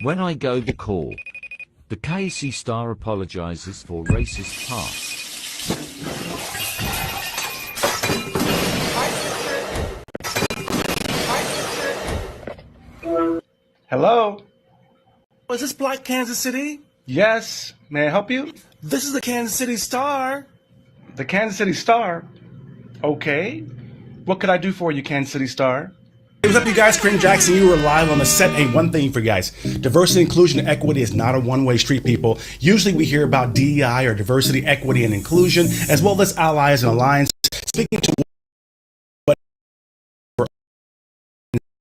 When I go the call, the KC star apologizes for racist past. Hello? Is this Black Kansas City? Yes, may I help you? This is the Kansas City Star. The Kansas City Star? Okay. What could I do for you, Kansas City Star? Hey, what's up, you guys? Kareem Jackson. You were live on the set. Hey, one thing for you guys. Diversity, inclusion, and equity is not a one-way street, people. Usually we hear about DEI or diversity, equity, and inclusion, as well as allies and alliances. Speaking to what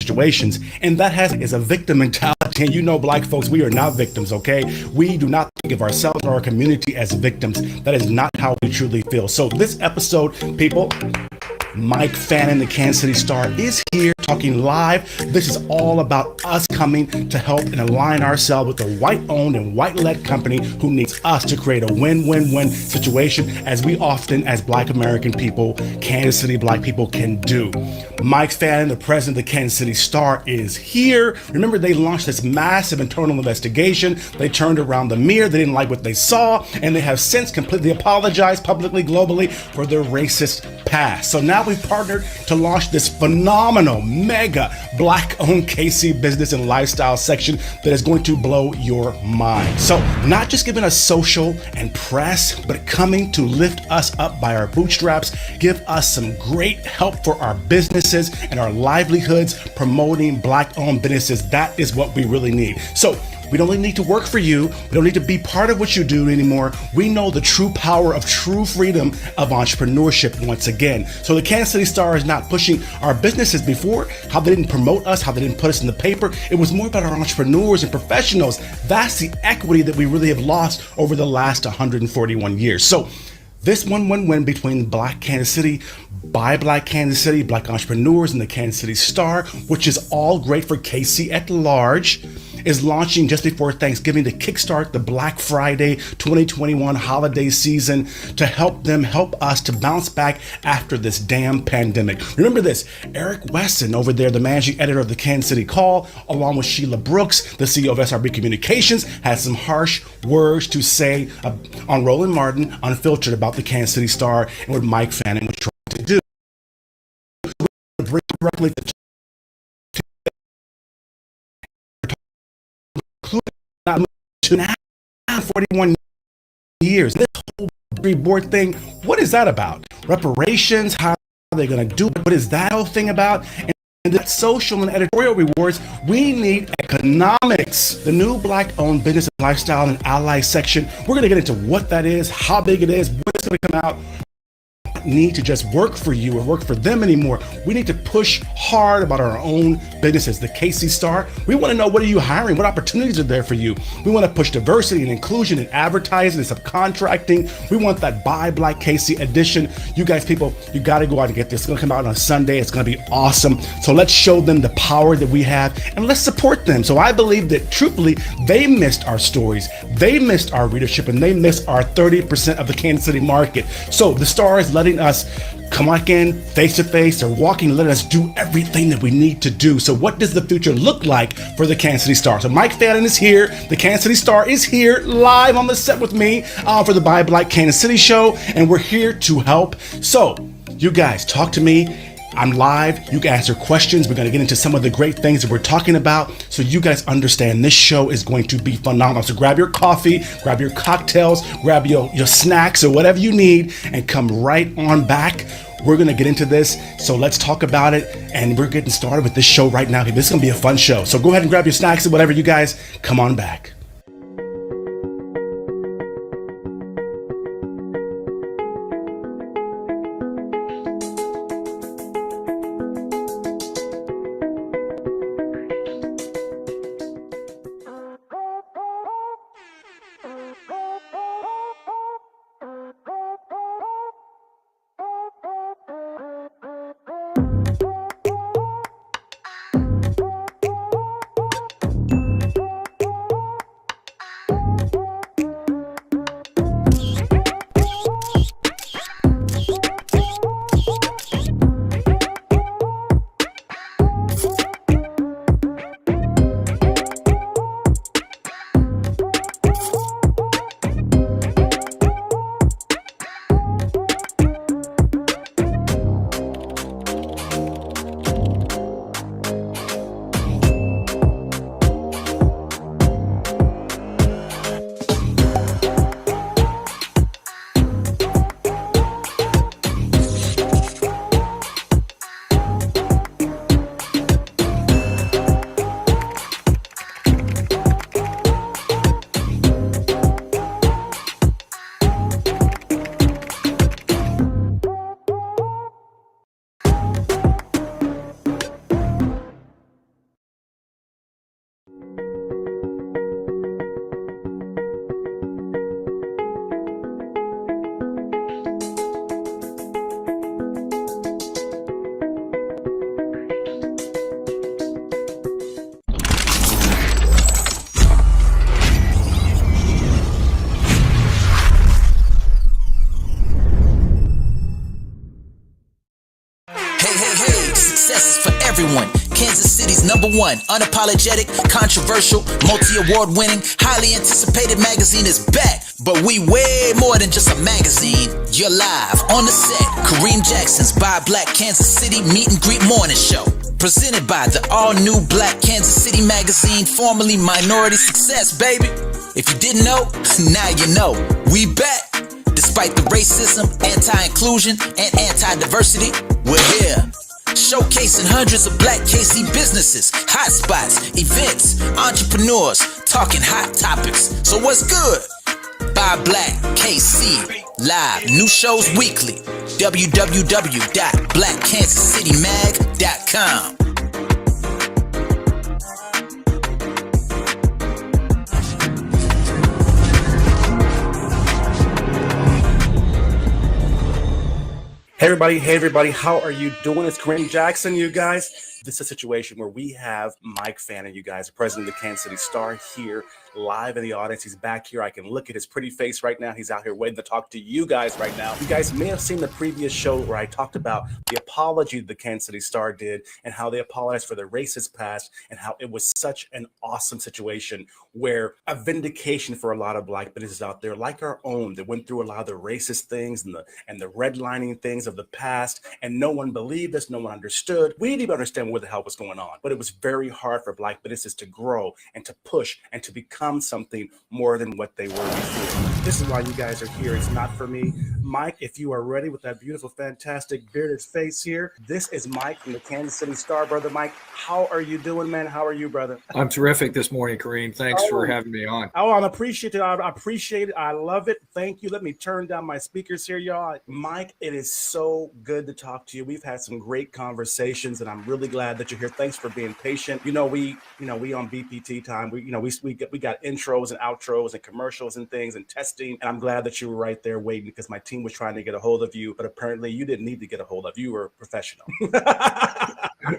situations, and that is a victim mentality. And you know, black folks, we are not victims, okay? We do not think of ourselves or our community as victims. That is not how we truly feel. So this episode, people, Mike Fannin, the Kansas City Star, is here talking live. This is all about us coming to help and align ourselves with a white-owned and white-led company who needs us to create a win-win-win situation, as we often, as black American people, Kansas City black people, can do. Mike Fannin, the president of the Kansas City Star, is here. Remember, they launched this massive internal investigation. They turned around the mirror. They didn't like what they saw, and they have since completely apologized publicly, globally, for their racist past. So now we've partnered to launch this phenomenal, mega black-owned KC business and lifestyle section that is going to blow your mind. So not just giving us social and press, but coming to lift us up by our bootstraps, give us some great help for our businesses and our livelihoods, promoting black-owned businesses. That is what we really need. So we don't need to work for you. We don't need to be part of what you do anymore. We know the true power of true freedom of entrepreneurship once again. So the Kansas City Star is not pushing our businesses before, how they didn't promote us, how they didn't put us in the paper. It was more about our entrepreneurs and professionals. That's the equity that we really have lost over the last 141 years. So this win-win-win between Black Kansas City, by Black Kansas City, Black entrepreneurs, and the Kansas City Star, which is all great for KC at large, is launching just before Thanksgiving to kickstart the Black Friday 2021 holiday season to help us to bounce back after this damn pandemic. Remember this, Eric Weston over there, the managing editor of the Kansas City Call, along with Sheila Brooks, the CEO of SRB Communications, had some harsh words to say on Roland Martin, Unfiltered, about the Kansas City Star and what Mike Fannin was trying to do. Bring directly to now 41 years. This whole board thing, what is that about? Reparations, how are they going to do it? What is that whole thing about? And the social and editorial rewards, we need economics. The new black-owned business and lifestyle and ally section, we're going to get into what that is, how big it is, when it's going to come out. Need to just work for you or work for them anymore. We need to push hard about our own businesses. The KC Star, we want to know, what are you hiring? What opportunities are there for you? We want to push diversity and inclusion and advertising and subcontracting. We want that Buy Black KC edition. You guys, people, you got to go out and get this. It's going to come out on Sunday. It's going to be awesome. So let's show them the power that we have and let's support them. So I believe that truthfully, they missed our stories. They missed our readership, and they missed our 30% of the Kansas City market. So the Star is letting us come back in face to face. They're walking, let us do everything that we need to do. So what does the future look like for the Kansas City Star? So Mike Fannin is here. The Kansas City Star is here live on the set with me for the Buy Black Kansas City show, and we're here to help. So you guys talk to me. I'm live. You can answer questions. We're going to get into some of the great things that we're talking about, so you guys understand this show is going to be phenomenal. So grab your coffee, grab your cocktails, grab your snacks or whatever you need, and come right on back. We're going to get into this. So let's talk about it. And we're getting started with this show right now. This is going to be a fun show. So go ahead and grab your snacks and whatever, you guys. Come on back. Hey, success is for everyone. Kansas City's #1 unapologetic, controversial, multi-award winning, highly anticipated magazine is back. But we way more than just a magazine. You're live on the set. Kareem Jackson's Buy Black Kansas City Meet and Greet Morning Show. Presented by the all-new Black Kansas City magazine, formerly Minority Success, baby. If you didn't know, now you know. We back. Despite the racism, anti-inclusion, and anti-diversity, we're here. Showcasing hundreds of Black KC businesses, hotspots, events, entrepreneurs, talking hot topics. So what's good? Buy Black KC live, new shows weekly. www.blackkansascitymag.com. Hey everybody, how are you doing? It's Kareem Jackson, you guys. This is a situation where we have Mike Fannin, you guys, the president of the Kansas City Star, here live in the audience. He's back here. I can look at his pretty face right now. He's out here waiting to talk to you guys right now. You guys may have seen the previous show where I talked about the apology the Kansas City Star did and how they apologized for their racist past and how it was such an awesome situation where a vindication for a lot of Black businesses out there like our own that went through a lot of the racist things and the redlining things of the past, and no one believed us, no one understood. We didn't even understand what the hell was going on, but it was very hard for Black businesses to grow and to push and to become something more than what they were before. This is why you guys are here. It's not for me. Mike, if you are ready with that beautiful, fantastic bearded face here, this is Mike from the Kansas City Star. Brother Mike, how are you doing, man? How are you, brother? I'm terrific this morning, Kareem. Thanks for having me on. Oh, I'm appreciative. I appreciate it. I love it. Thank you. Let me turn down my speakers here, y'all. Mike, it is so good to talk to you. We've had some great conversations, and I'm really glad that you're here. Thanks for being patient. We on BPT time. We got intros and outros and commercials and things and testing, and I'm glad that you were right there waiting because my team was trying to get a hold of you, but apparently you didn't need to get a hold of. You were professional.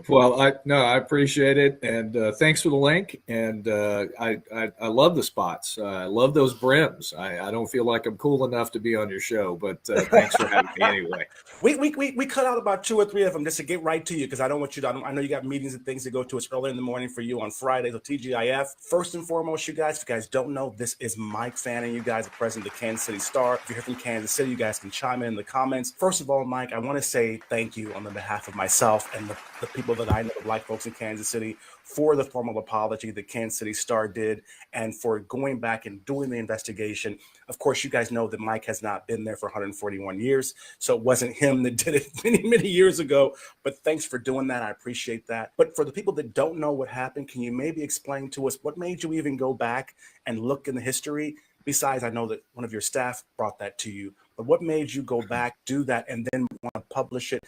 Well, I appreciate it, and thanks for the link. And I love the spots. I love those brims. I don't feel like I'm cool enough to be on your show, but thanks for having me anyway. We cut out about 2 or 3 of them just to get right to you because I don't want you to. I know you got meetings and things to go to. It's early in the morning for you on Friday. So TGIF. First and foremost, you guys, if you guys don't know, this is Mike Fannin. You guys are president of the Kansas City Star. If you're here from Kansas City, you guys can chime in the comments. First of all, Mike, I want to say thank you on the behalf of myself and the people that I know, Black folks in Kansas City, for the formal apology that Kansas City Star did and for going back and doing the investigation. Of course, you guys know that Mike has not been there for 141 years, so it wasn't him that did it many years ago, but thanks for doing that. I appreciate that. But for the people that don't know what happened, can you maybe explain to us what made you even go back and look in the history? Besides, I know that one of your staff brought that to you, but what made you go back, do that, and then want to publish it,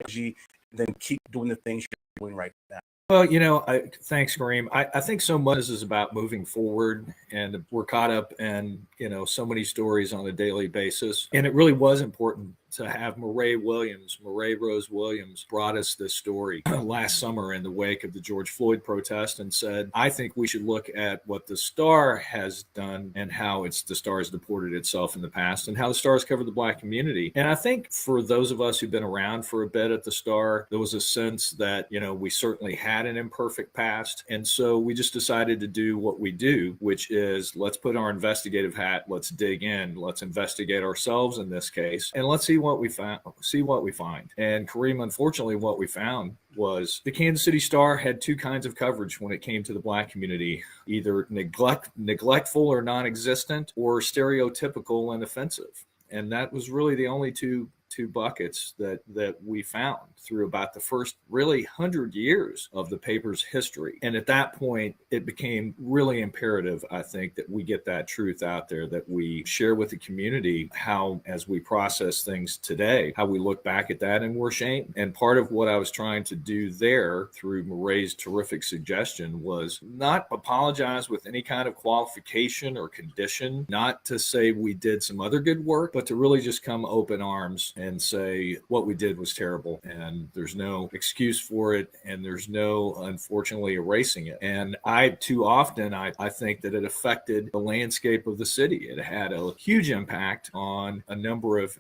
and then keep doing the things you're doing right now? Well, thanks, Kareem. I think so much is about moving forward, and we're caught up in, so many stories on a daily basis. And it really was important to have Murray Rose Williams brought us this story last summer in the wake of the George Floyd protest and said, I think we should look at what the Star has done and how the Star has deported itself in the past and how the Star has covered the Black community. And I think for those of us who've been around for a bit at the Star, there was a sense that, we certainly had an imperfect past. And so we just decided to do what we do, which is let's put our investigative hat, let's dig in, let's investigate ourselves in this case, and let's see what we find. And Kareem, unfortunately, what we found was the Kansas City Star had 2 kinds of coverage when it came to the Black community, either neglectful or non-existent, or stereotypical and offensive. And that was really the only 2 two buckets that we found through about the first really 100 years of the paper's history. And at that point, it became really imperative, I think, that we get that truth out there, that we share with the community how, as we process things today, how we look back at that and we're ashamed. And part of what I was trying to do there through Moray's terrific suggestion was not apologize with any kind of qualification or condition, not to say we did some other good work, but to really just come open arms and say what we did was terrible and there's no excuse for it and there's no, unfortunately, erasing it. And too often, I think that it affected the landscape of the city. It had a huge impact on a number of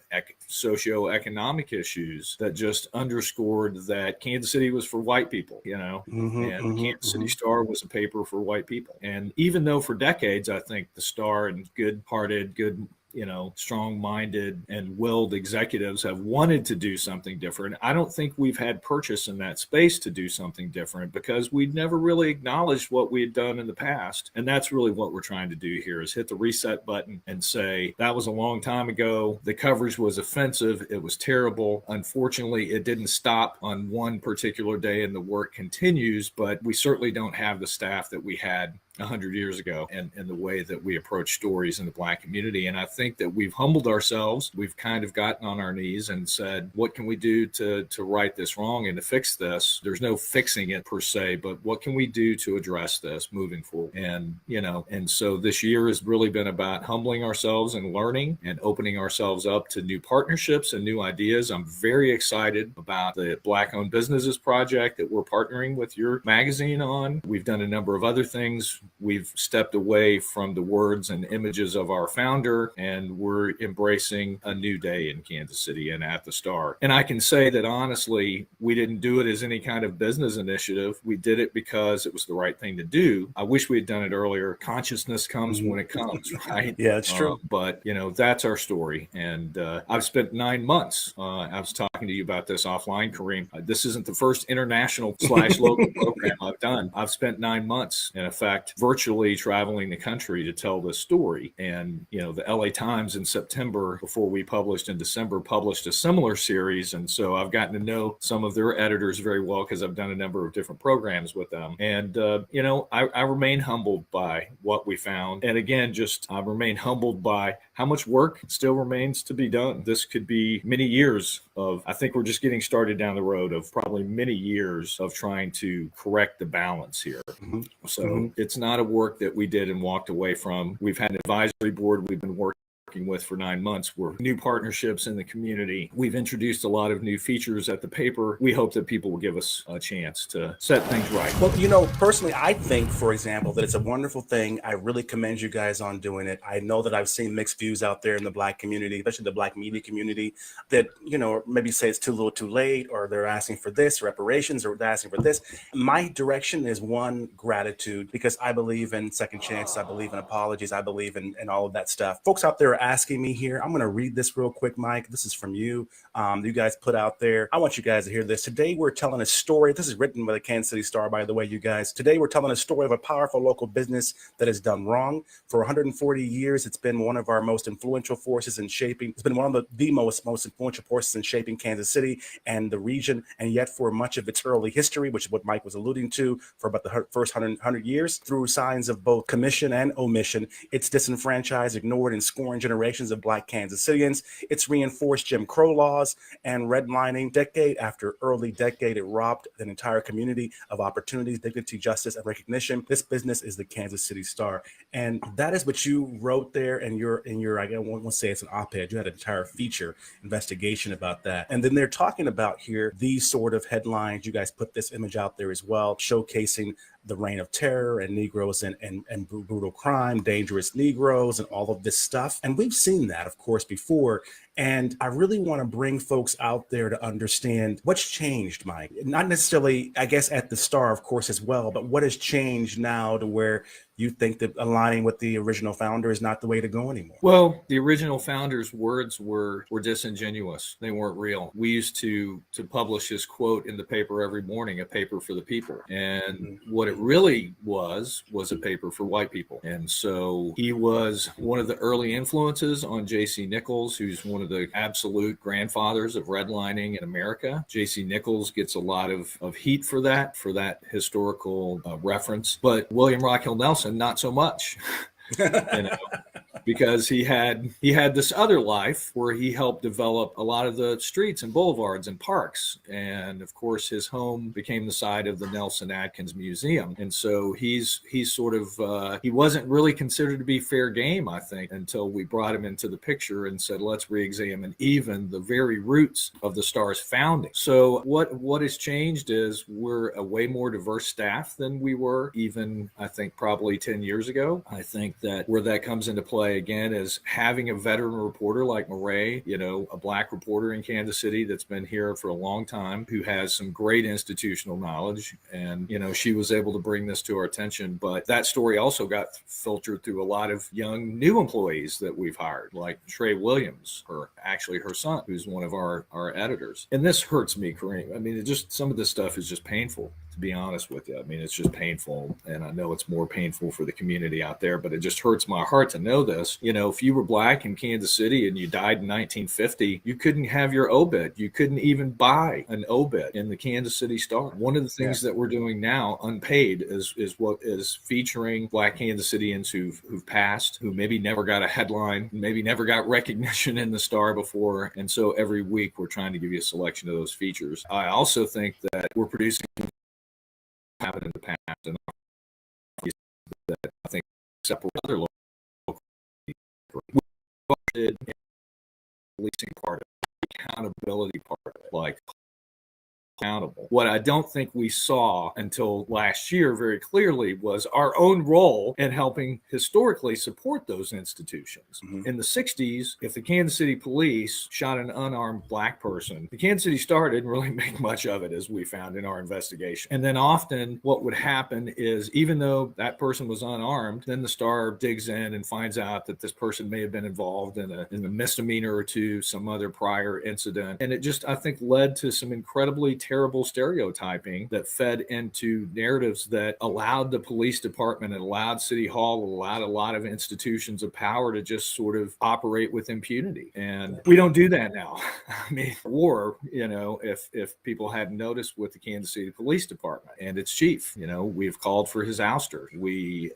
socioeconomic issues that just underscored that Kansas City was for white people, and Kansas City Star was a paper for white people. And even though for decades, I think the Star and good-hearted, strong-minded and willed executives have wanted to do something different, I don't think we've had purchase in that space to do something different because we'd never really acknowledged what we had done in the past. And that's really what we're trying to do here, is hit the reset button and say, that was a long time ago. The coverage was offensive. It was terrible. Unfortunately, it didn't stop on one particular day and the work continues, but we certainly don't have the staff that we had 100 years ago and the way that we approach stories in the Black community. And I think that we've humbled ourselves. We've kind of gotten on our knees and said, what can we do to right this wrong and to fix this? There's no fixing it per se, but what can we do to address this moving forward? And so this year has really been about humbling ourselves and learning and opening ourselves up to new partnerships and new ideas. I'm very excited about the Black-owned businesses project that we're partnering with your magazine on. We've done a number of other things. We've stepped away from the words and images of our founder, and we're embracing a new day in Kansas City and at the Star. And I can say that honestly, we didn't do it as any kind of business initiative. We did it because it was the right thing to do. I wish we had done it earlier. Consciousness comes when it comes, right? Yeah, it's true. But that's our story. And I've spent 9 months. I was talking to you about this offline, Kareem. This isn't the first international / local program I've done. I've spent 9 months, in effect, virtually traveling the country to tell this story. And, the LA Times in September, before we published in December, published a similar series. And so I've gotten to know some of their editors very well because I've done a number of different programs with them. And, I remain humbled by what we found. And again, I remain humbled by how much work still remains to be done. This could be many years I think we're just getting started down the road of probably many years of trying to correct the balance here. So it's not a work that we did and walked away from. We've had an advisory board we've been working with for 9 months. We're new partnerships in the community. We've introduced a lot of new features at the paper. We hope that people will give us a chance to set things right. Well, personally, I think, for example, that it's a wonderful thing. I really commend you guys on doing it. I know that I've seen mixed views out there in the Black community, especially the Black media community, that, maybe say it's too little too late, or they're asking for this, reparations, or they're asking for this. My direction is one, gratitude, because I believe in second chances. I believe in apologies. I believe in all of that stuff. Folks out there asking me here. I'm going to read this real quick, Mike. This is from you. You guys put out there. I want you guys to hear this. Today, we're telling a story. This is written by the Kansas City Star, by the way, you guys. Today, we're telling a story of a powerful local business that has done wrong. For 140 years, it's been one of our most influential forces in shaping. It's been one of the most influential forces in shaping Kansas City and the region. And yet, for much of its early history, which is what Mike was alluding to, for about the first 100 years, through signs of both commission and omission, it's disenfranchised, ignored, and scorned generations of Black Kansas Cityans. It's reinforced Jim Crow laws and redlining. Decade after early decade, it robbed an entire community of opportunities, dignity, justice, and recognition. This business is the Kansas City Star. And that is what you wrote there in your I won't say it's an op-ed. You had an entire feature investigation about that. And then they're talking about here these sort of headlines. You guys put this image out there as well, showcasing the reign of terror and Negroes and brutal crime, dangerous Negroes, and all of this stuff. And we've seen that, of course, before. And I really want to bring folks out there to understand what's changed, Mike. Not necessarily, I guess, at the Star, of course, as well, but what has changed now to where you think that aligning with the original founder is not the way to go anymore? Well, the original founder's words were disingenuous. They weren't real. We used to publish his quote in the paper every morning, a paper for the people. And what it really was a paper for white people. And so he was one of the early influences on J.C. Nichols, who's one of the absolute grandfathers of redlining in America. J.C. Nichols gets a lot of heat for that historical reference, but William Rockhill Nelson, not so much. You know, because he had this other life where he helped develop a lot of the streets and boulevards and parks, and of course his home became the site of the Nelson Atkins Museum. And so he's sort of he wasn't really considered to be fair game, I think, until we brought him into the picture and said, let's re-examine even the very roots of the Star's founding. So what has changed is we're a way more diverse staff than we were even, I think, probably 10 years ago. I think that where that comes into play again is having a veteran reporter like Mireille, you know, a Black reporter in Kansas City that's been here for a long time, who has some great institutional knowledge. And, you know, she was able to bring this to our attention. But that story also got filtered through a lot of young new employees that we've hired, like Trey Williams, or actually her son, who's one of our editors. And this hurts me, Kareem. I mean, some of this stuff is just painful, to be honest with you. I mean, it's just painful. And I know it's more painful for the community out there, but it just hurts my heart to know this. You know, if you were Black in Kansas City and you died in 1950, you couldn't have your obit. You couldn't even buy an obit in the Kansas City Star. One of the things that we're doing now, unpaid, is what is featuring Black Kansas Cityans who've passed, who maybe never got a headline, maybe never got recognition in the Star before. And so every week we're trying to give you a selection of those features. I also think that we're producing happened in the past, and that I think separate other local policing part of it, accountability part of it, like accountable. What I don't think we saw until last year very clearly was our own role in helping historically support those institutions. Mm-hmm. In the 60s, if the Kansas City police shot an unarmed Black person, the Kansas City Star didn't really make much of it, as we found in our investigation. And then often what would happen is, even though that person was unarmed, then the Star digs in and finds out that this person may have been involved in a misdemeanor or two, some other prior incident. And it just, I think, led to some incredibly terrible stereotyping that fed into narratives that allowed the police department and allowed City Hall, allowed a lot of institutions of power to just sort of operate with impunity. And we don't do that now. I mean, or, you know, if people hadn't noticed with the Kansas City Police Department and its chief, you know, we've called for his ouster. We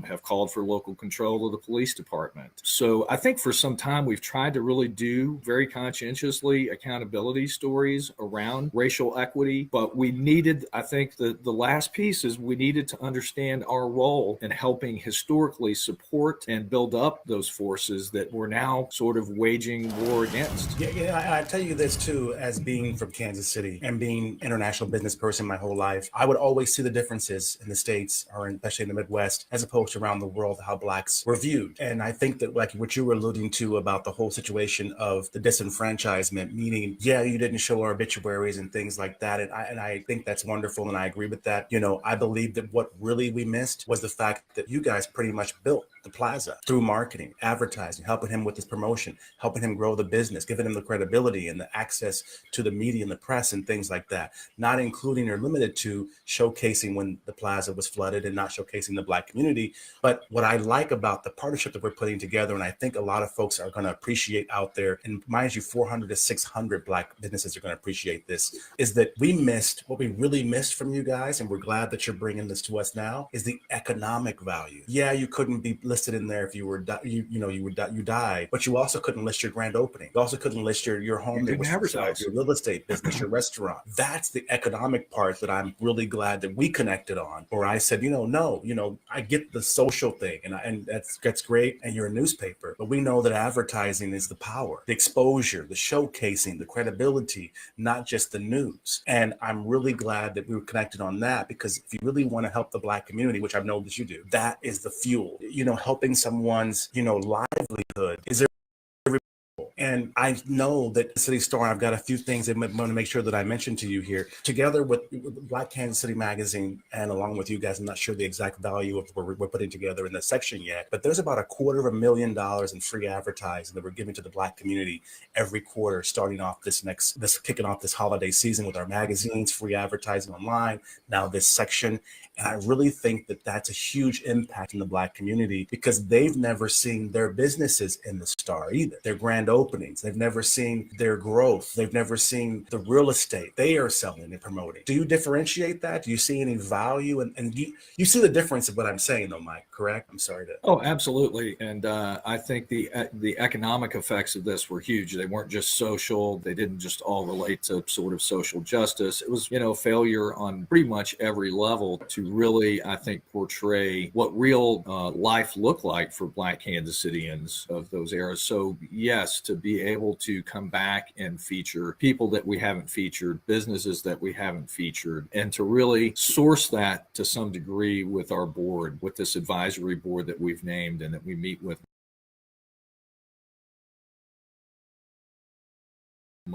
have called for local control of the police department. So I think for some time we've tried to really do very conscientiously accountability stories around racial equity, but we needed, I think the last piece is we needed to understand our role in helping historically support and build up those forces that we're now sort of waging war against. Yeah, I tell you this too, as being from Kansas City and being an international business person my whole life, I would always see the differences in the States, or especially in the Midwest, as opposed to around the world, how Blacks were viewed. And I think that, like what you were alluding to about the whole situation of the disenfranchisement, meaning, yeah, you didn't show our obituaries and things like that. And I think that's wonderful. And I agree with that. You know, I believe that what really we missed was the fact that you guys pretty much built the plaza through marketing, advertising, helping him with his promotion, helping him grow the business, giving him the credibility and the access to the media and the press and things like that, not including or limited to showcasing when the plaza was flooded and not showcasing the Black community. But what I like about the partnership that we're putting together, and I think a lot of folks are going to appreciate out there, and mind you, 400 to 600 Black businesses are going to appreciate this, is that we missed, what we really missed from you guys, and we're glad that you're bringing this to us now, is the economic value. Yeah, you couldn't be listed in there if you were, you died, but you also couldn't list your grand opening. You also couldn't list your home, your real estate business, your restaurant. That's the economic part that I'm really glad that we connected on. Or I said, I get the social thing, and that's great, and you're a newspaper, but we know that advertising is the power, the exposure, the showcasing, the credibility, not just the news. And I'm really glad that we were connected on that, because if you really want to help the Black community, which I know that you do, that is the fuel. Helping someone's, livelihood is And I know that City Star, and I've got a few things I want to make sure that I mention to you here, together with Black Kansas City Magazine, and along with you guys, I'm not sure the exact value of what we're putting together in this section yet, but there's about $250,000 in free advertising that we're giving to the Black community every quarter, starting off kicking off this holiday season with our magazines, free advertising online, now this section. And I really think that that's a huge impact in the Black community, because they've never seen their businesses in the Star either. Their grand openings, they've never seen their growth. They've never seen the real estate they are selling and promoting. Do you differentiate that? Do you see any value? And you see the difference of what I'm saying though, Mike, correct? I'm sorry to. Oh, absolutely. And I think the economic effects of this were huge. They weren't just social. They didn't just all relate to sort of social justice. It was, failure on pretty much every level to really, I think, portray what real life looked like for Black Kansas Cityans of those eras. So yes, to be able to come back and feature people that we haven't featured, businesses that we haven't featured, and to really source that to some degree with our board, with this advisory board that we've named and that we meet with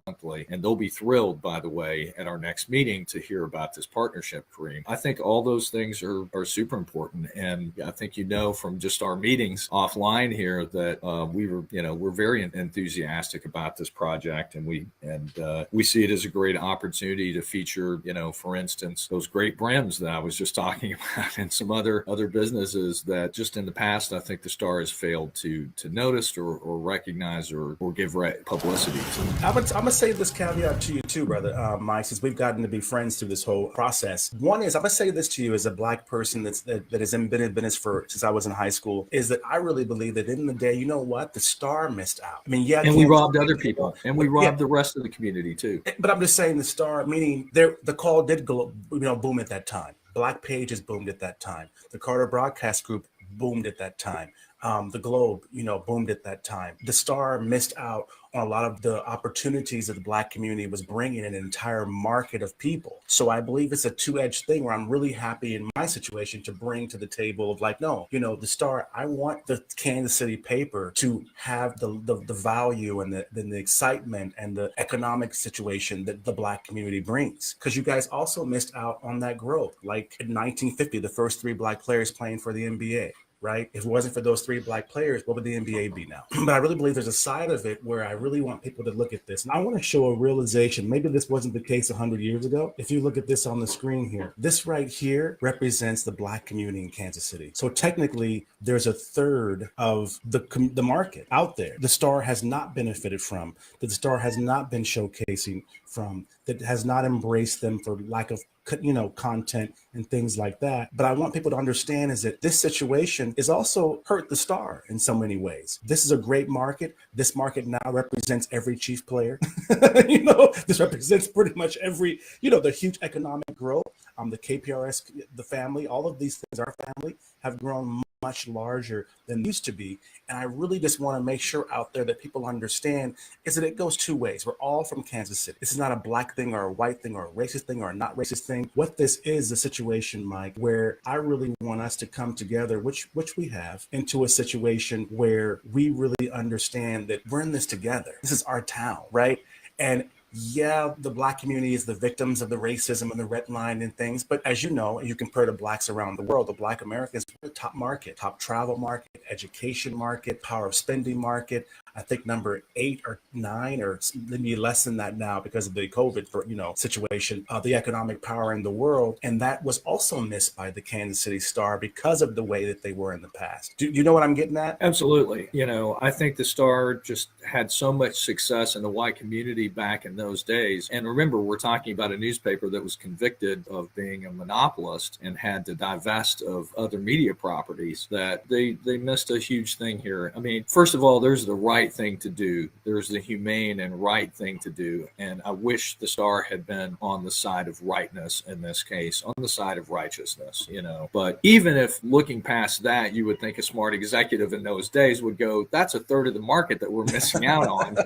monthly. And they'll be thrilled, by the way, at our next meeting to hear about this partnership, Kareem. I think all those things are super important. And I think from just our meetings offline here that we're very enthusiastic about this project, and we see it as a great opportunity to feature, for instance, those great brims that I was just talking about, and some other businesses that just in the past I think the Star has failed to notice or recognize or give publicity to. I'm gonna say this caveat to you too, brother Mike, since we've gotten to be friends through this whole process. One is, I'm gonna say this to you as a Black person that has been in business since I was in high school, is that I really believe that in the day, you know what, the Star missed out. I mean, yeah, and we robbed other people, and we robbed the rest of the community too. But I'm just saying, the Star, meaning the call did go, boom at that time. Black Pages boomed at that time. The Carter Broadcast Group boomed at that time. The Globe, boomed at that time. The Star missed out on a lot of the opportunities that the Black community was bringing in an entire market of people. So I believe it's a two-edged thing where I'm really happy in my situation to bring to the table of like, no, the Star, I want the Kansas City paper to have the value and the excitement and the economic situation that the Black community brings. Because you guys also missed out on that growth. Like in 1950, the first 3 Black players playing for the NBA. Right? If it wasn't for those 3 Black players, what would the NBA be now? But I really believe there's a side of it where I really want people to look at this. And I want to show a realization. Maybe this wasn't the case 100 years ago. If you look at this on the screen here, this right here represents the Black community in Kansas City. So technically, there's a third of the market out there. The Star has not benefited from, that the Star has not been showcasing from, that has not embraced them for lack of content and things like that. But I want people to understand is that this situation is also hurt the Star in so many ways. This is a great market. This market now represents every Chief player. This represents pretty much every, the huge economic growth. The KPRS, the family, all of these things, our family, have grown much larger than used to be. And I really just want to make sure out there that people understand is that it goes 2 ways. We're all from Kansas City. This is not a Black thing or a white thing or a racist thing or a not racist thing. What this is a situation, Mike, where I really want us to come together, which we have, into a situation where we really understand that we're in this together. This is our town, right? And yeah, the Black community is the victims of the racism and the red line and things. But as you know, and you compare to Blacks around the world, the Black America is the top market, top travel market, education market, power of spending market. I think number 8 or 9 or maybe less than that now because of the COVID situation, the economic power in the world. And that was also missed by the Kansas City Star because of the way that they were in the past. Do you know what I'm getting at? Absolutely. I think the Star just had so much success in the white community back in those days. And remember, we're talking about a newspaper that was convicted of being a monopolist and had to divest of other media properties, that they missed a huge thing here. I mean, first of all, there's the right thing to do. There's the humane and right thing to do. And I wish the Star had been on the side of rightness in this case, on the side of righteousness, But even if looking past that, you would think a smart executive in those days would go, that's a third of the market that we're missing out on.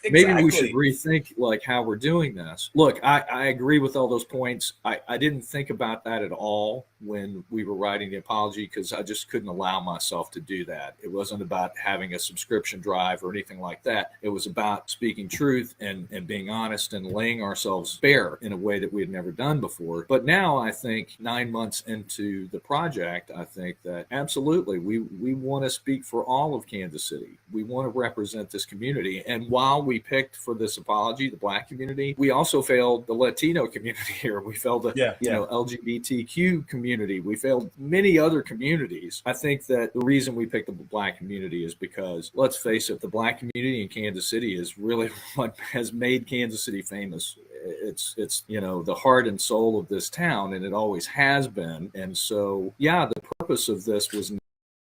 maybe we should Exactly. rethink like how we're doing this. Look, I agree with all those points. I didn't think about that at all when we were writing the apology because I just couldn't allow myself to do that. It wasn't about having a subscription drive or anything like that. It was about speaking truth and being honest and laying ourselves bare in a way that we had never done before. But now I think 9 months into the project, I think that absolutely we want to speak for all of Kansas City. We want to represent this community. And while we picked for this apology the Black community, we also failed the Latino community here. We failed the LGBTQ community. We failed many other communities. I think that the reason we picked the Black community is because, let's face it, the Black community in Kansas City is really what has made Kansas City famous. It's the heart and soul of this town, and it always has been. And so, yeah, the purpose of this was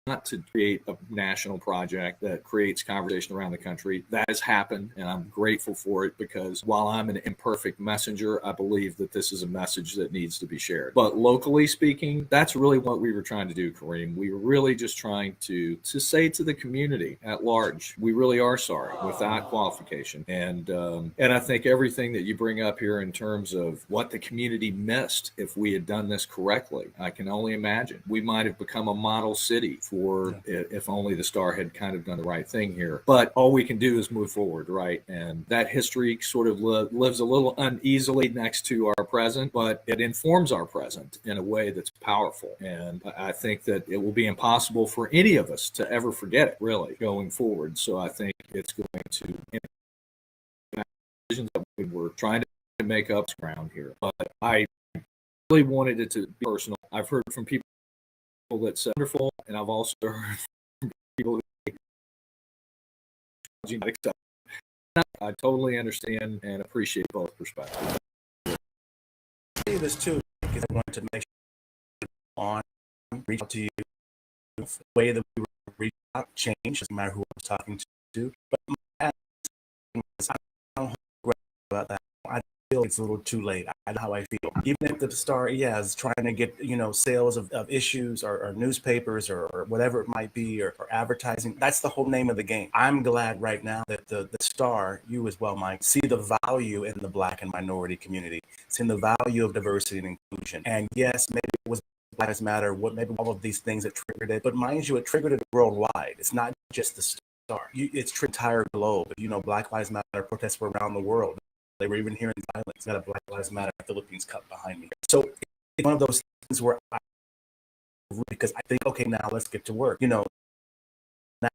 not to create a national project that creates conversation around the country. That has happened, and I'm grateful for it because while I'm an imperfect messenger, I believe that this is a message that needs to be shared. But locally speaking, that's really what we were trying to do, Kareem. We were really just trying to say to the community at large, we really are sorry without qualification. And I think everything that you bring up here in terms of what the community missed if we had done this correctly, I can only imagine. We might have become a model city for if only the Star had kind of done the right thing here. But all we can do is move forward, right? And that history sort of lives a little uneasily next to our present, but it informs our present in a way that's powerful. And I think that it will be impossible for any of us to ever forget it, really, going forward. So I think it's going to decisions that we were trying to make up ground here. But I really wanted it to be personal. I've heard from people that's wonderful, and I've also heard from people who I totally understand and appreciate both perspectives. I say this too because I wanted to make sure on reach out to you the way that we were reaching out changed, doesn't matter who I was talking to. But I don't regret about that. I feel it's a little too late. I know how I feel. Even if the Star, is trying to get sales of issues or newspapers or whatever it might be or advertising. That's the whole name of the game. I'm glad right now that the Star, you as well, Mike, see the value in the Black and minority community, seeing the value of diversity and inclusion. And yes, maybe it was Black Lives Matter, maybe all of these things that triggered it. But mind you, it triggered it worldwide. It's not just the Star. It's the entire globe. Black Lives Matter protests were around the world. They were even here in Thailand. It's got a Black Lives Matter Philippines cup behind me. So it's one of those things where because I think, okay, now let's get to work. Now a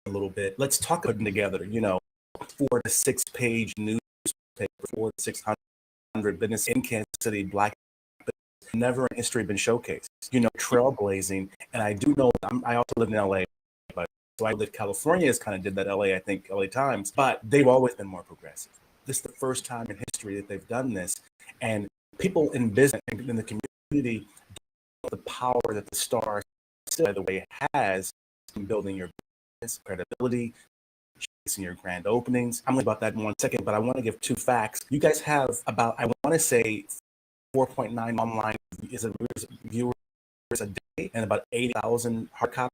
little bit. Let's talk about it together. 4 to 6 page newspaper, 400 to 600 business in Kansas City, Black never in history been showcased. Trailblazing. And I do know I also live in LA. So I live California has kind of did that. LA Times, but they've always been more progressive. This is the first time in history that they've done this. And people in business and in the community, the power that the Star, by the way, has in building your business, credibility, in your grand openings. I'm going to about that in 1 second, but I want to give 2 facts. You guys have about, I want to say, 4.9 online viewers a day and about 80,000 hard copies.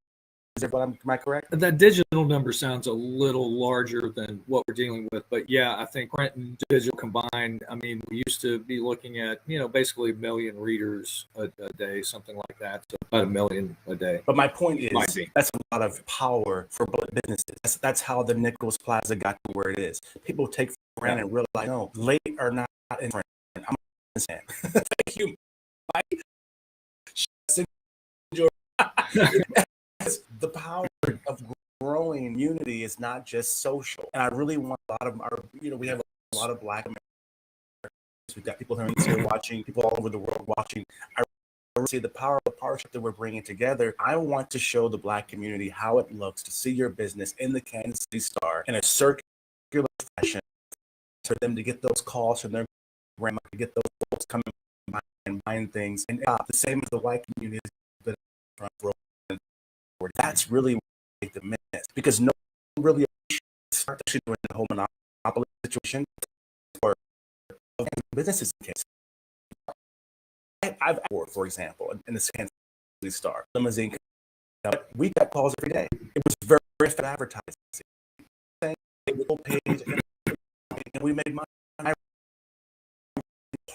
Am I correct? That digital number sounds a little larger than what we're dealing with, but yeah, I think print and digital combined. I mean, we used to be looking at basically 1 million readers a day, something like that. So about 1 million a day. But my point is, that's a lot of power for businesses. That's how the Nichols Plaza got to where it is. People take for granted and realize, no, late or not in front. I'm understand. Thank you, Mike. The power of growing unity is not just social. And I really want a lot of our, we have a lot of Black Americans. We've got people here watching, people all over the world watching. I really see the power of the partnership that we're bringing together. I want to show the Black community how it looks to see your business in the Kansas City Star in a circular fashion for them to get those calls from their grandma, to get those folks coming and buying things. And the same as the white community has been front row. That's really what the miss, because no one really start actually doing the whole monopoly situation for businesses in Kansas. I've worked, for example, in the Kansas City Star limousine. We got calls every day. It was very fast advertising. little page, and we made money.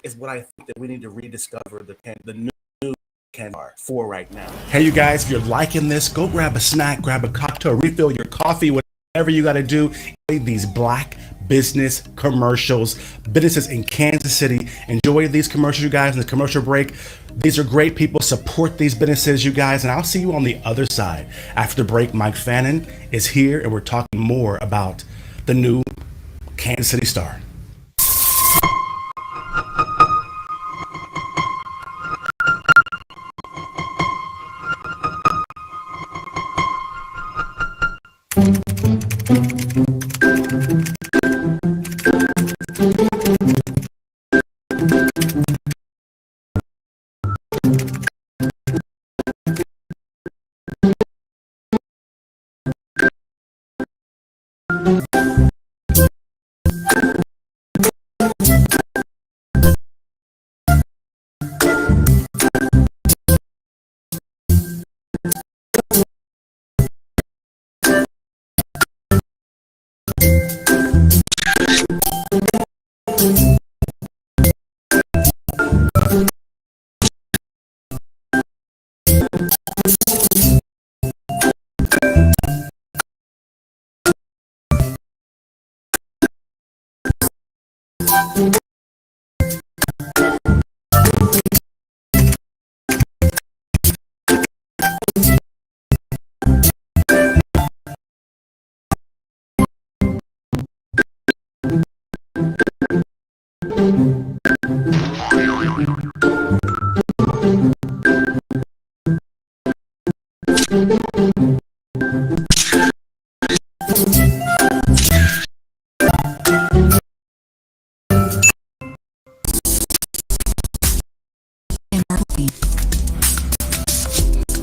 Is what I think that we need to rediscover the new Ken for right now. Hey, you guys, if you're liking this, go grab a snack, grab a cocktail, refill your coffee, whatever you got to do. These Black business commercials, businesses in Kansas City. Enjoy these commercials, you guys, in the commercial break. These are great people. Support these businesses, you guys, and I'll see you on the other side. After the break, Mike Fannin is here, and we're talking more about the new Kansas City Star.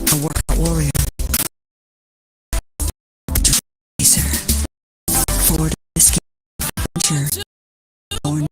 A workout warrior. For this adventure. Born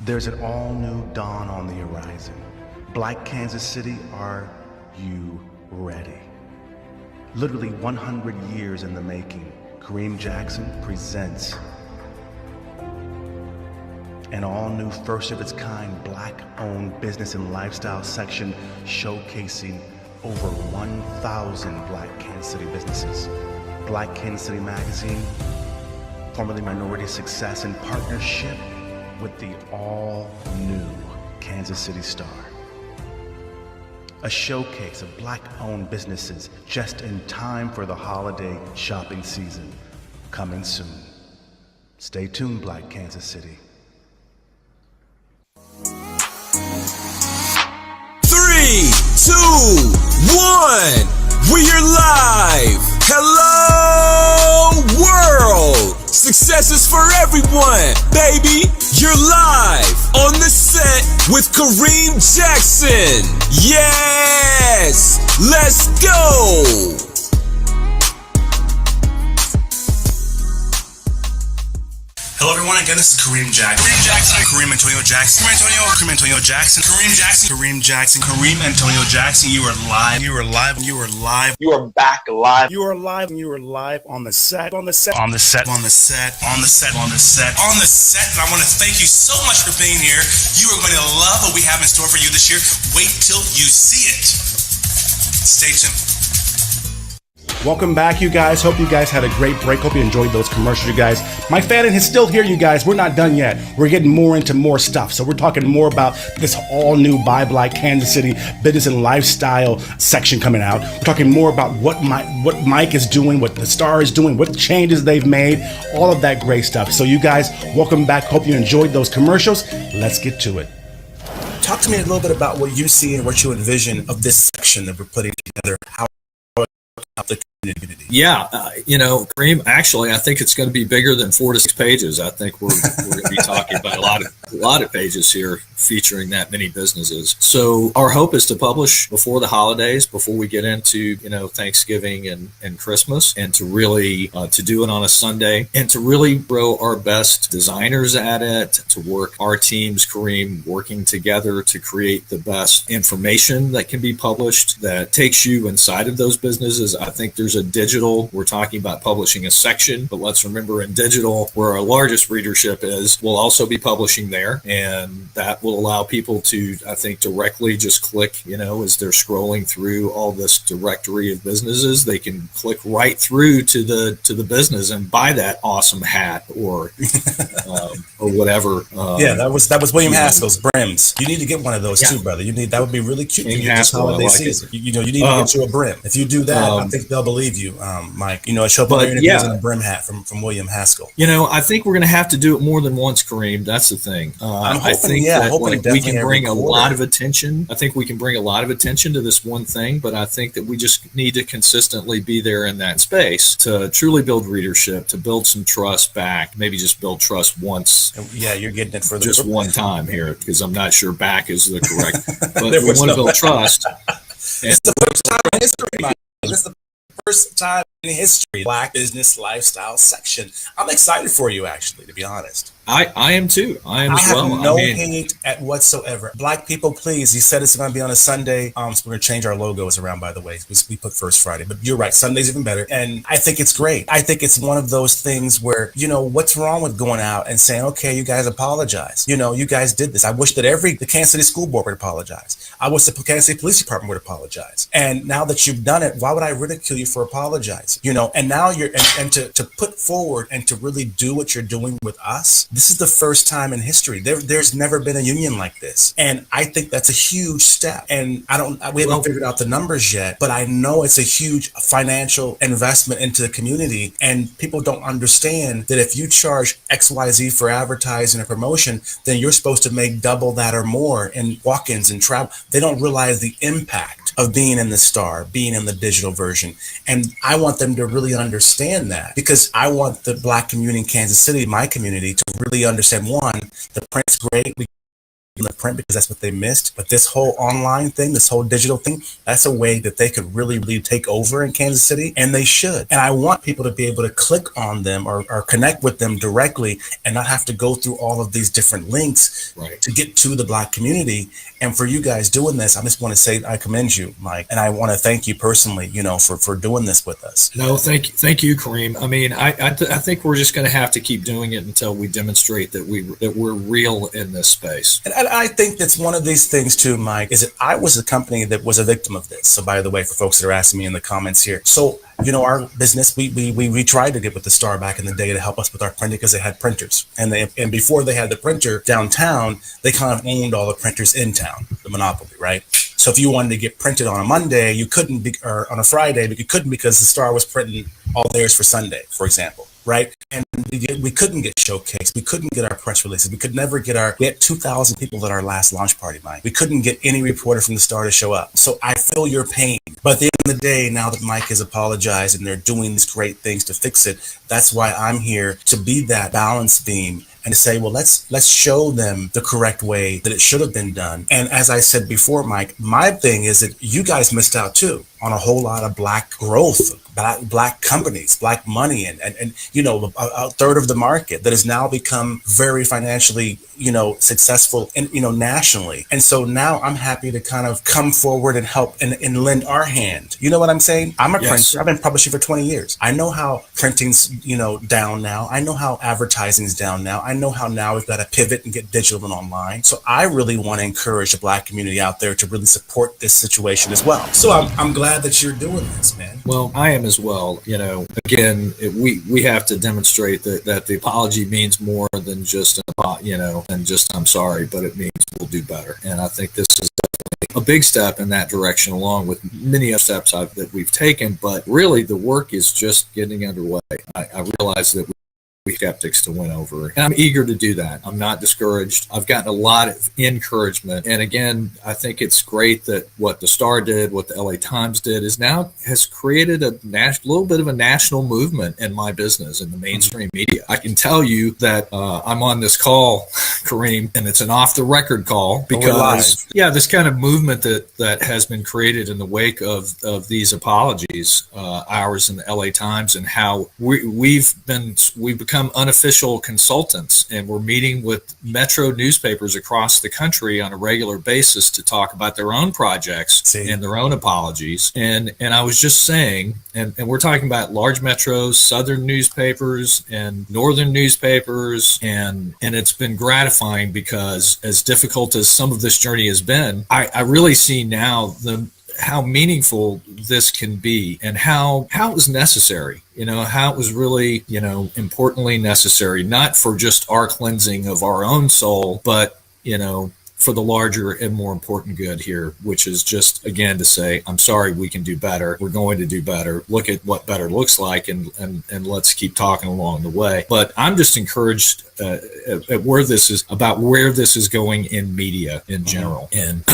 There's an all-new dawn on the horizon. Black Kansas City, are you ready? Literally 100 years in the making, Kareem Jackson presents an all-new, first-of-its-kind, black-owned business and lifestyle section showcasing over 1,000 Black Kansas City businesses. Black Kansas City Magazine, formerly Minority Success, in partnership with the all-new Kansas City Star. A showcase of Black-owned businesses just in time for the holiday shopping season. Coming soon. Stay tuned, Black Kansas City. 3, 2, 1. We are live. Hello, world. Success is for everyone, baby. You're live on the set with Kareem Jackson. Yes, let's go. Hello everyone, again this is Kareem Jackson. Kareem Antonio Jackson. Kareem Antonio Jackson. Kareem Antonio Jackson. You are live. You are back live. You are live and you are live on the set. And I want to thank you so much for being here. You are going to love what we have in store for you this year. Wait till you see it. Stay tuned. Welcome back, you guys. Hope you guys had a great break. Hope you enjoyed those commercials, you guys. My fan is still here, you guys. We're not done yet. We're getting more into more stuff. So we're talking more about this all-new Buy Black Kansas City business and lifestyle section coming out. We're talking more about what Mike is doing, what the Star is doing, what changes they've made, all of that great stuff. So you guys, welcome back. Hope you enjoyed those commercials. Let's get to it. Talk to me a little bit about what you see and what you envision of this section that we're putting together. How the community. Yeah, Kareem, actually, I think it's going to be bigger than 4 to 6 pages. I think we're going to be talking about a lot of pages here featuring that many businesses. So our hope is to publish before the holidays, before we get into, Thanksgiving and Christmas, and to really, to do it on a Sunday, and to really throw our best designers at it, to work our teams, Kareem, working together to create the best information that can be published that takes you inside of those businesses. I think there's a digital, we're talking about publishing a section, but let's remember in digital, where our largest readership is, we'll also be publishing there. And that will allow people to, I think, directly just click, as they're scrolling through all this directory of businesses, they can click right through to the business and buy that awesome hat or whatever. That was William Haskell's brims. You need to get one of those too, brother. That would be really cute. King You Haskell, holiday I like season. You need to get you a brim. If you do that, I think they'll believe you, Mike. Show up on their interviews in a brim hat from William Haskell. I think we're going to have to do it more than once, Kareem. That's the thing. I think we can bring a lot of attention. I think we can bring a lot of attention to this one thing, but I think that we just need to consistently be there in that space to truly build readership, to build some trust back, maybe just build trust once. Yeah, you're getting it for just one time here, because I'm not sure back is the correct, but we want to build trust. It's the first time in history, Mike. It's the first time in history, Black Business Lifestyle section. I'm excited for you, actually, to be honest. I am too. I am as well. I have no hate at whatsoever. Black people, please. He said it's going to be on a Sunday. So we're going to change our logos around, by the way. We put First Friday, but you're right. Sunday's even better. And I think it's great. I think it's one of those things where, what's wrong with going out and saying, okay, you guys apologize. You guys did this. I wish that the Kansas City School Board would apologize. I wish the Kansas City Police Department would apologize. And now that you've done it, why would I ridicule you for apologizing? And now to put forward and to really do what you're doing with us. This is the first time in history. There's never been a union like this. And I think that's a huge step. And we haven't figured out the numbers yet, but I know it's a huge financial investment into the community. And people don't understand that if you charge XYZ for advertising or promotion, then you're supposed to make double that or more in walk-ins and travel. They don't realize the impact of being in the Star, being in the digital version. And I want them to really understand that, because I want the Black community in Kansas City, my community, to really understand, one, the print's great. We in the print because that's what they missed. But this whole online thing, this whole digital thing, that's a way that they could really, really take over in Kansas City, and they should. And I want people to be able to click on them or connect with them directly and not have to go through all of these different links to get to the Black community. And for you guys doing this, I just want to say I commend you, Mike, and I want to thank you personally, for doing this with us. No, thank you, Kareem. I mean, I think we're just going to have to keep doing it until we demonstrate that we're real in this space. And I think that's one of these things too, Mike, is that I was a company that was a victim of this. So by the way, for folks that are asking me in the comments here, so our business, we tried to get with the Star back in the day to help us with our printing because they had printers, and before they had the printer downtown, they kind of owned all the printers in town, the monopoly, right? So if you wanted to get printed on a Monday, you couldn't, or on a Friday, but you couldn't because the Star was printing all theirs for Sunday, for example, right? And we couldn't get showcased. We couldn't get our press releases. We could never get we had 2,000 people at our last launch party, Mike. We couldn't get any reporter from the Star to show up. So I feel your pain. But at the end of the day, now that Mike has apologized and they're doing these great things to fix it, that's why I'm here to be that balance beam and to say, well, let's show them the correct way that it should have been done. And as I said before, Mike, my thing is that you guys missed out too on a whole lot of Black growth, black companies, Black money, and a third of the market that has now become very financially, successful and, nationally. And so now I'm happy to kind of come forward and help and lend our hand. You know what I'm saying? I'm a printer. I've been publishing for 20 years. I know how printing's, down now. I know how advertising's down now. I know how now we've got to pivot and get digital and online. So I really want to encourage the Black community out there to really support this situation as well. So I'm glad that you're doing this, man. Well, I am as well. Again, we have to demonstrate that the apology means more than just than just I'm sorry, but it means we'll do better. And I think this is definitely a big step in that direction, along with many other steps that we've taken. But really, the work is just getting underway. I realize that we skeptics to win over. And I'm eager to do that. I'm not discouraged. I've gotten a lot of encouragement. And again, I think it's great that what the Star did, what the LA Times did, has created a little bit of a national movement in my business, in the mainstream media. I can tell you that I'm on this call, Kareem, and it's an off-the-record call because, this kind of movement that has been created in the wake of these apologies, ours in the LA Times, and how we've become unofficial consultants, and we're meeting with metro newspapers across the country on a regular basis to talk about their own projects and their own apologies. And I was just saying, and we're talking about large metros, southern newspapers and northern newspapers, and it's been gratifying because as difficult as some of this journey has been, I really see now how meaningful this can be and how it was necessary, how it was really, importantly necessary, not for just our cleansing of our own soul, but, for the larger and more important good here, which is just, again, to say, I'm sorry, we can do better. We're going to do better. Look at what better looks like, and let's keep talking along the way. But I'm just encouraged at where this is going in media in general. And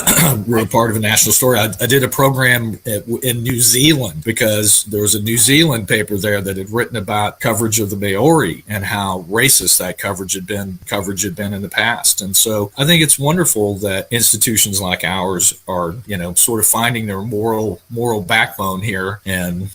we're a part of a national story. I did a program in New Zealand because there was a New Zealand paper there that had written about coverage of the Maori and how racist that coverage had been in the past. And so I think it's wonderful that institutions like ours are, sort of finding their moral backbone here and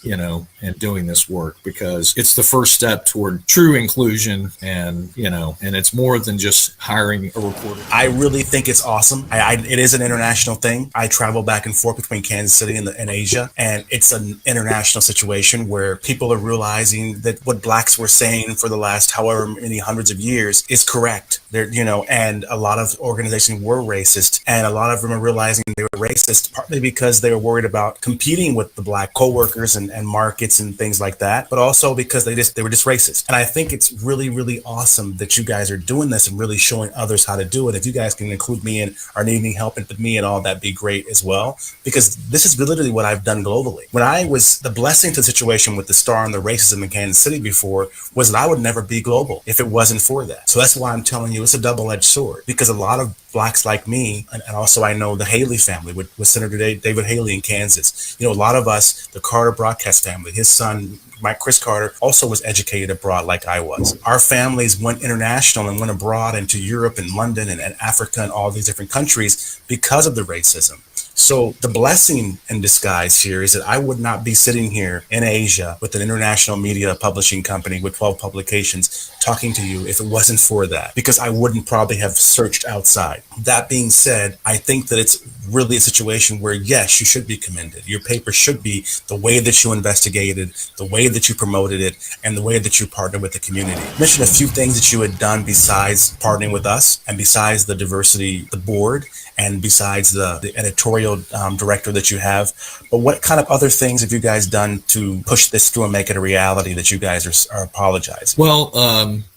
doing this work, because it's the first step toward true inclusion, and it's more than just hiring a reporter. I really think it's awesome. It is an international thing. I travel back and forth between Kansas City and Asia, and it's an international situation where people are realizing that what Blacks were saying for the last however many hundreds of years is correct. And a lot of organizations were racist, and a lot of them are realizing they were racist partly because they were worried about competing with the Black coworkers and markets and things like that, but also because they were just racist. And I think it's really, really awesome that you guys are doing this and really showing others how to do it. If you guys can include me and are needing help with me and all, that'd be great as well, because this is literally what I've done globally. When I was the blessing to the situation with the Star and the racism in Kansas City before was that I would never be global if it wasn't for that. So that's why I'm telling you it's a double-edged sword, because a lot of Blacks like me, and also I know the Haley family with Senator David Haley in Kansas. A lot of us, the Carter broadcast family, his son Chris Carter also was educated abroad like I was. Our families went international and went abroad into Europe and London and Africa and all these different countries because of the racism. So the blessing in disguise here is that I would not be sitting here in Asia with an international media publishing company with 12 publications talking to you if it wasn't for that, because I wouldn't probably have searched outside. That being said, I think that it's really a situation where, yes, you should be commended. Your paper should be the way that you investigated, the way that you promoted it, and the way that you partnered with the community. You mentioned a few things that you had done besides partnering with us and besides the diversity, the board, and besides the editorial director that you have. But what kind of other things have you guys done to push this through and make it a reality that you guys are apologizing? Well,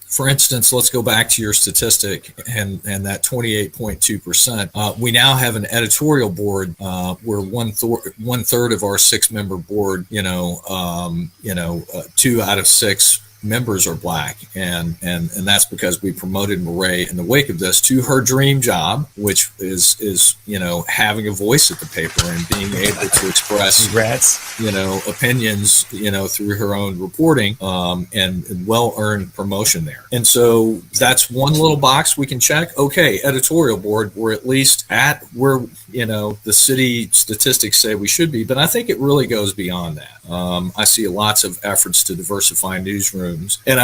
for instance, let's go back to your statistic and that 28.2%. We now have an editorial board where one third of our 6-member board, 2 out of 6 members are Black, and that's because we promoted Mireille in the wake of this to her dream job, which is having a voice at the paper and being able to express opinions through her own reporting, and well-earned promotion there. And so that's one little box we can check. Okay, editorial board, we're at least at where the city statistics say we should be, but I think it really goes beyond that. I see lots of efforts to diversify newsrooms, and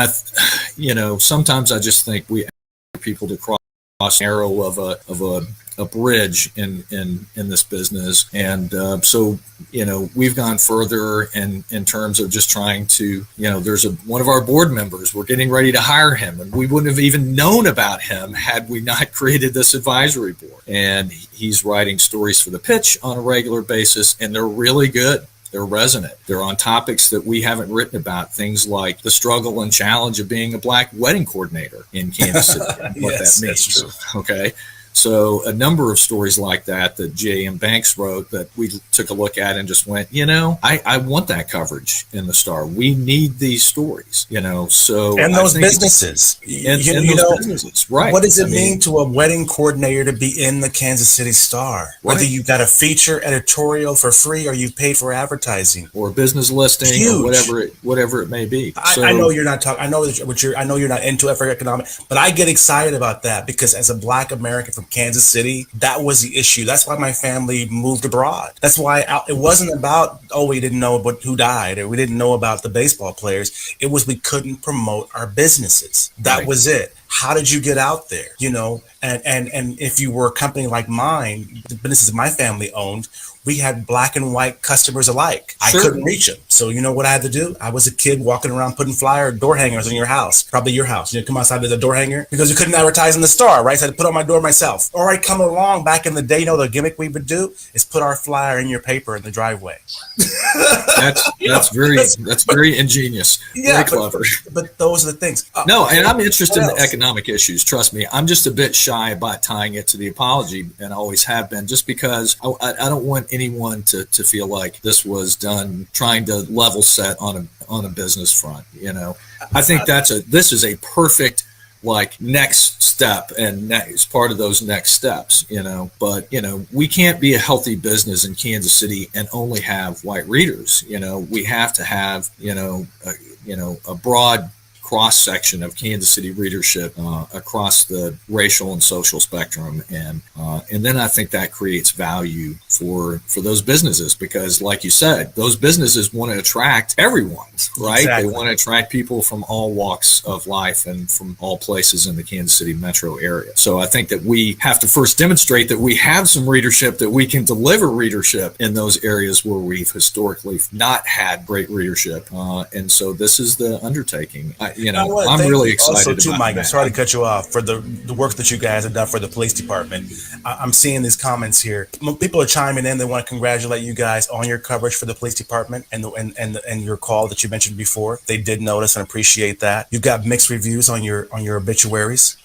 sometimes I just think we ask people to cross an arrow of a bridge in this business, and so we've gone further in terms of just trying to there's one of our board members, we're getting ready to hire him, and we wouldn't have even known about him had we not created this advisory board. And he's writing stories for the Pitch on a regular basis, and they're really good. They're resonant. They're on topics that we haven't written about, things like the struggle and challenge of being a Black wedding coordinator in Kansas City, and what Yes, that means. that's true. Okay. So a number of stories like that J.M. Banks wrote that we took a look at and just went, I want that coverage in the Star. We need these stories, so. And I those think businesses. businesses, right. What does it mean to a wedding coordinator to be in the Kansas City Star? Whether Right. you got a feature editorial for free or you paid for advertising. or business listing, Huge. or whatever it may be. I know you're not talking. I know you're not into it for economic, but I get excited about that because as a Black American from Kansas City, that was the issue. That's why my family moved abroad. That's why it wasn't about, we didn't know who died or we didn't know about the baseball players. It was we couldn't promote our businesses. That Right. was it. How did you get out there? And if you were a company like mine, the businesses my family owned, we had Black and white customers alike. Sure. I couldn't reach them. So you know what I had to do? I was a kid walking around putting flyer door hangers in your house, probably your house. Come outside with a door hanger because you couldn't advertise in the Star, right? So I had to put it on my door myself. Or I'd come along back in the day, the gimmick we would do is put our flyer in your paper in the driveway. That's very ingenious. Very clever. But those are the things. No, and I'm interested in what the else? economic issues. Trust me, I'm just a bit shy about tying it to the apology, and always have been, just because I don't want anyone to feel like this was done trying to level set on a business front. I think this is a perfect next step, and it's part of those next steps. But we can't be a healthy business in Kansas City and only have white readers. We have to have a broad cross section of Kansas City readership across the racial and social spectrum, and then I think that creates value for those businesses, because, like you said, those businesses want to attract everyone, right? Exactly. They want to attract people from all walks of life and from all places in the Kansas City metro area. So I think that we have to first demonstrate that we have some readership, that we can deliver readership in those areas where we've historically not had great readership, and so this is the undertaking. I'm Thank really you excited also about too, Mike. I'm that. sorry to cut you off for the work that you guys have done for the police department. I'm seeing these comments here. People are chiming in. They want to congratulate you guys on your coverage for the police department and your call that you mentioned before. They did notice and appreciate that. You've got mixed reviews on your obituaries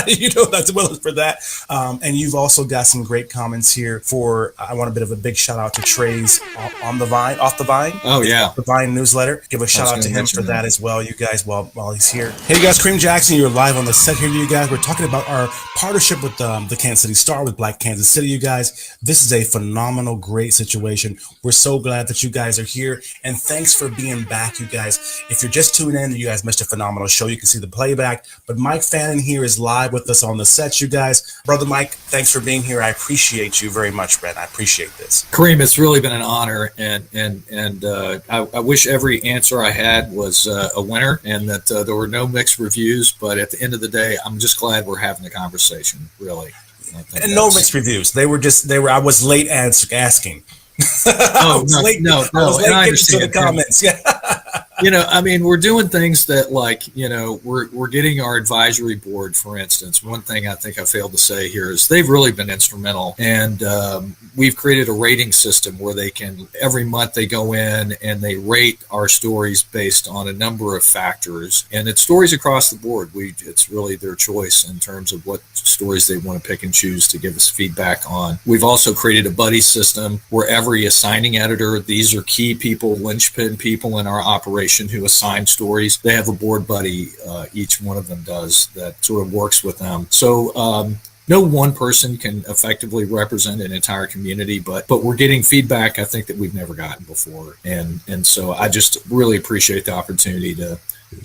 You know that's well for that. And you've also got some great comments here for. I want a bit of a big shout out to Trey's on the Vine, off the Vine. Oh yeah, The Vine newsletter. Give a shout out to him for that as well, you guys. While he's here. Hey, you guys, Kareem Jackson, you're live on the set here, you guys. We're talking about our partnership with the Kansas City Star with Black Kansas City, you guys. This is a phenomenal, great situation. We're so glad that you guys are here, and thanks for being back, you guys. If you're just tuning in, you guys missed a phenomenal show. You can see the playback, but Mike Fannin here is live with us on the set, you guys. Brother Mike, thanks for being here. I appreciate you very much, Brett. I appreciate this. Kareem, it's really been an honor, and I wish every answer I had was a winner, and that there were no mixed reviews. But at the end of the day, I'm just glad we're having the conversation. Really, and no mixed reviews. They were. I was late asking. Oh no, and I understand the comments. Yeah. You know, I mean, we're doing things that, like, you know, we're getting our advisory board, for instance. One thing I think I failed to say here is they've really been instrumental, and we've created a rating system where they can, every month they go in and they rate our stories based on a number of factors, and it's stories across the board. It's really their choice in terms of what stories they want to pick and choose to give us feedback on. We've also created a buddy system where every assigning editor, these are key people, linchpin people in our operation, who assign stories. They have a board buddy, each one of them does, that sort of works with them. So no one person can effectively represent an entire community, but we're getting feedback, I think, that we've never gotten before. And so I just really appreciate the opportunity to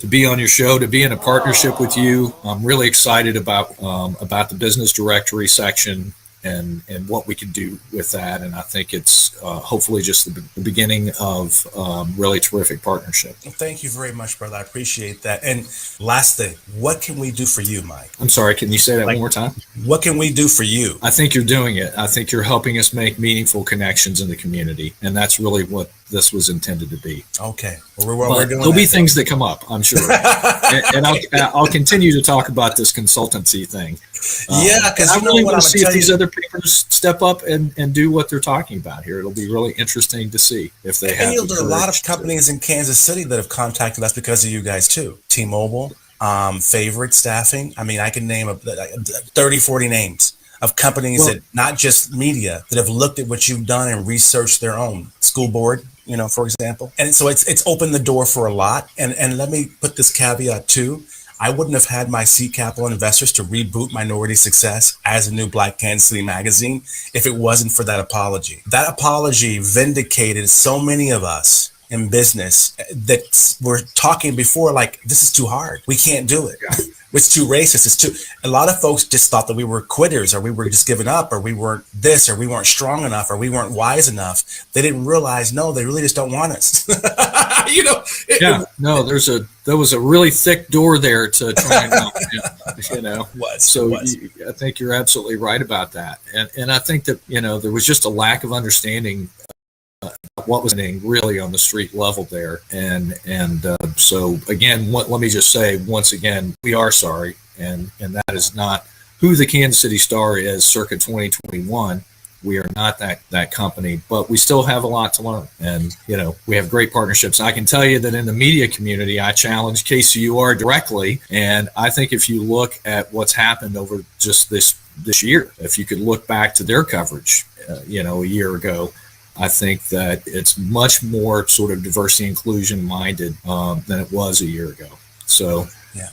be on your show, to be in a partnership with you. I'm really excited about the business directory section and what we can do with that. And I think it's hopefully just the beginning of really terrific partnership. Well, thank you very much, brother. I appreciate that. And last thing, what can we do for you, Mike? I'm sorry, can you say that one more time? What can we do for you? I think you're doing it. I think you're helping us make meaningful connections in the community. And that's really what this was intended to be. Okay. Well, we're doing there'll be things that come up, I'm sure. and I'll continue to talk about this consultancy thing. Yeah, because I really want to see if these other papers step up and do what they're talking about here. It'll be really interesting to see if they have. And there are a lot of companies in Kansas City that have contacted us because of you guys too. T-Mobile, Favorite Staffing. I mean, I can name 30, 40 names of companies that, not just media, that have looked at what you've done and researched their own. School board, you know, for example. And so it's opened the door for a lot. And let me put this caveat too. I wouldn't have had my seed capital investors to reboot Minority Success as a new Black Kansas City magazine if it wasn't for that apology. That apology vindicated so many of us in business that were talking before, like, this is too hard. We can't do it. Yeah. It's too racist. It's too. A lot of folks just thought that we were quitters, or we were just giving up, or we weren't this, or we weren't strong enough, or we weren't wise enough. They didn't realize, no, they really just don't want us. You know. No, there was a really thick door there to try and you know. I think you're absolutely right about that, and I think that, you know, there was just a lack of understanding what was happening really on the street level there. And so again, let me just say once again, we are sorry. And that is not who the Kansas City Star is circa 2021. We are not that company, but we still have a lot to learn. And, you know, we have great partnerships. I can tell you that in the media community, I challenge KCUR directly. And I think if you look at what's happened over just this year, if you could look back to their coverage, you know, a year ago, I think that it's much more sort of diversity inclusion minded than it was a year ago. So, yeah.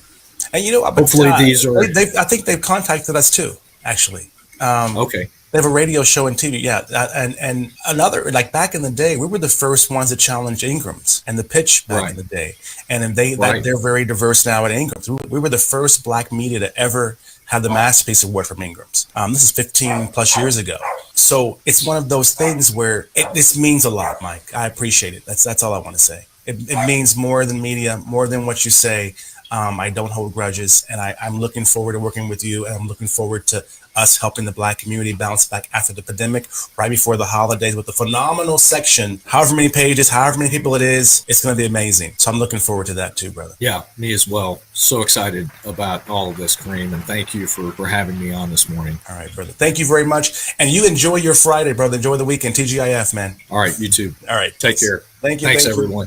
And, you know, hopefully these are. I think they've contacted us too, actually. Okay. They have a radio show and TV, yeah. And another, like back in the day, we were the first ones to challenge Ingram's and the pitch back in the day. And then they're very diverse now at Ingram's. We were the first Black media to ever have the Masterpiece Award from Ingram's. This is 15 plus years ago. So it's one of those things where this means a lot, Mike. I appreciate it. That's all I want to say. It means more than media, more than what you say. I don't hold grudges, and I'm looking forward to working with you, and I'm looking forward to us helping the Black community bounce back after the pandemic, right before the holidays, with a phenomenal section, however many pages, however many people it is. It's going to be amazing. So I'm looking forward to that too, brother. Yeah, me as well. So excited about all of this, Kareem, and thank you for having me on this morning. All right, brother. Thank you very much. And you enjoy your Friday, brother. Enjoy the weekend. TGIF, man. All right, you too. All right. Take care. Thank you. Thanks, everyone.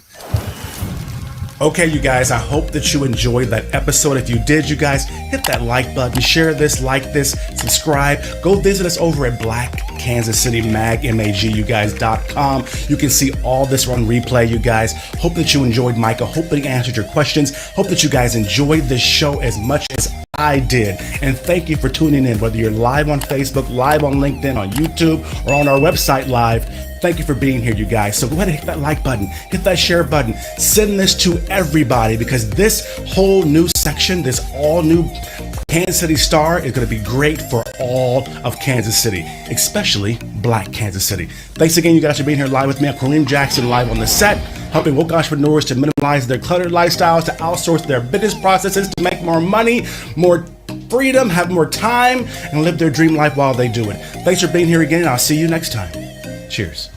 Okay, you guys, I hope that you enjoyed that episode. If you did, you guys, hit that like button, share this, like this, subscribe. Go visit us over at Black Kansas City MagMAG.com. You can see all this on replay, you guys. Hope that you enjoyed Micah. Hope that he answered your questions. Hope that you guys enjoyed this show as much as I did. And thank you for tuning in, whether you're live on Facebook, live on LinkedIn, on YouTube, or on our website live. Thank you for being here, you guys. So go ahead and hit that like button, hit that share button, send this to everybody, because this whole new section, this all new Kansas City Star is going to be great for all of Kansas City, especially Black Kansas City. Thanks again, you guys, for being here live with me. I'm Kareem Jackson, live on the set, helping woke entrepreneurs to minimize their cluttered lifestyles, to outsource their business processes, to make more money, more freedom, have more time, and live their dream life while they do it. Thanks for being here again, and I'll see you next time. Cheers.